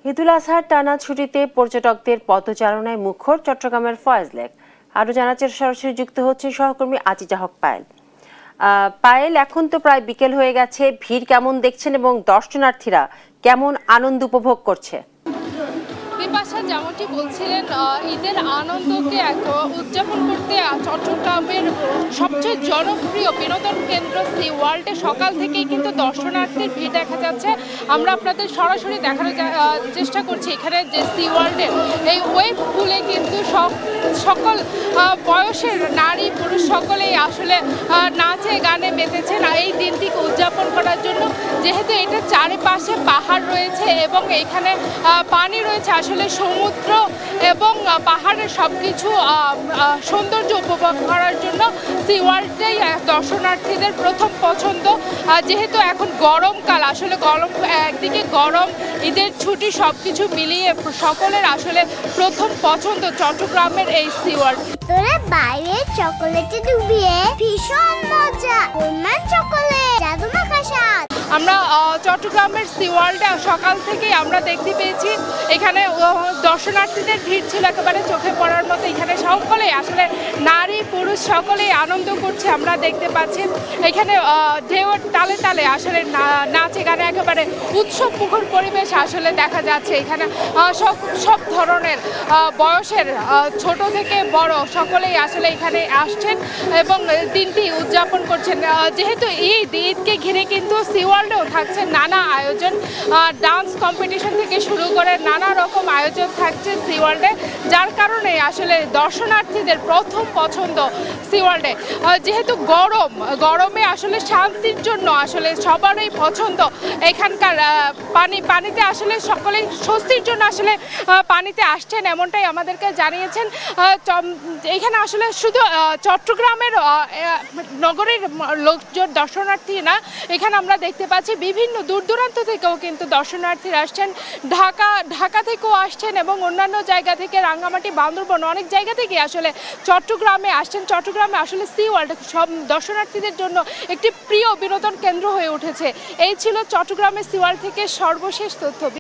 ঈদুল আজহার টানা ছুটিতে পর্যটকদের পদচারণায় মুখর চট্টগ্রামের ফয়েজ লেক। আরো জানাচ্ছেন সরাসরি যুক্ত হচ্ছে সহকর্মী আজিজা হক পায়েল। পায়েল, এখন তো প্রায় বিকেল হয়ে গেছে, ভিড় কেমন দেখছেন এবং দর্শনার্থীরা কেমন আনন্দ উপভোগ করছে? বিপাশা যেমনটি বলছিলেন, ঈদের আনন্দকে উদযাপন করতে চট্টগ্রামের সবচেয়ে জনপ্রিয় বিনোদন কেন্দ্র সি ওয়ার্ল্ডে সকাল থেকেই কিন্তু দর্শনার্থীর ভিড় দেখা যাচ্ছে। আমরা আপনাদের সরাসরি দেখানোর চেষ্টা করছি এখানে যে সি ওয়ার্ল্ডের এই ওয়েব পুলে কিন্তু সকল বয়সের নারী পুরুষ সকলেই আসলে নাচে গানে মেতেছেন এই দিনটিকে উদযাপন করার জন্য। যেহেতু এটা চারিপাশে পাহাড় রয়েছে এবং এখানে পানি রয়েছে, আসলে সমুদ্র এবং পাহাড়ের সবকিছু সৌন্দর্য উপভোগ করার জন্য সি ওয়ার্ল্ডটাই দর্শনার্থীদের প্রথম পছন্দ। যেহেতু এখন গরমকাল, আসলে একদিকে গরম, ঈদের ছুটি সবকিছু মিলিয়ে সকলের আসলে প্রথম পছন্দ চট্টগ্রামের এই সি ওয়ার্ল্ড। বাইরে চকোলেটে ডুবিয়ে ভীষণ মজা, চকোলেট জাদু মাখা স্বাদ। আমরা চট্টগ্রামের সি ওয়ার্ল্ডে সকাল থেকেই আমরা দেখতে পেয়েছি এখানে দর্শনার্থীদের ভিড় ছিল একেবারে চোখে পড়ার মতো। এখানে সকলেই আসলে নারী পুরুষ সকলেই আনন্দ করছে আমরা দেখতে পাচ্ছি। এখানে ঢেউয়ের তালে তালে আসলে নাচে গানে একেবারে উৎসব মুখর পরিবেশ আসলে দেখা যাচ্ছে। এখানে সব ধরনের বয়সের ছোট থেকে বড় সকলেই আসলে এখানে আসছেন এবং দিনটি উদযাপন করছেন। যেহেতু ঈদকে ঘিরে কিন্তু সি ওয়ার্ল্ডেও থাকছে নানা আয়োজন, ডান্স কম্পিটিশন থেকে শুরু করে নানা রকম আয়োজন থাকছে সি ওয়ার্ল্ডে, যার কারণে আসলে দর্শনার্থীদের প্রথম পছন্দ সি ওয়ার্ল্ডে। যেহেতু গরমে আসলে শান্তির জন্য আসলে সবারই পছন্দ এখানকার পানিতে আসলে সকলেই স্বস্তির জন্য আসলে পানিতে আসছেন, এমনটাই আমাদেরকে জানিয়েছেন। এখানে আসলে শুধু চট্টগ্রামের নগরের লোকজন দর্শনার্থী না, এখানে আমরা দেখতে পাচ্ছি বিভিন্ন দূর দূরান্ত থেকেও কিন্তু দর্শনার্থীরা আসছেন। ঢাকা থেকেও আসছেন এবং অন্যান্য জায়গা থেকে রাঙ্গামাটি, বান্দরবান অনেক জায়গা থেকে আসলে চট্টগ্রামে আসছেন। চট্টগ্রামে আসলে সি ওয়ার্ল্ড সব দর্শনার্থীদের জন্য একটি প্রিয় বিনোদন কেন্দ্র হয়ে উঠেছে। এই ছিল চট্টগ্রামের সি ওয়ার্ল্ড থেকে সর্বশেষ তথ্য।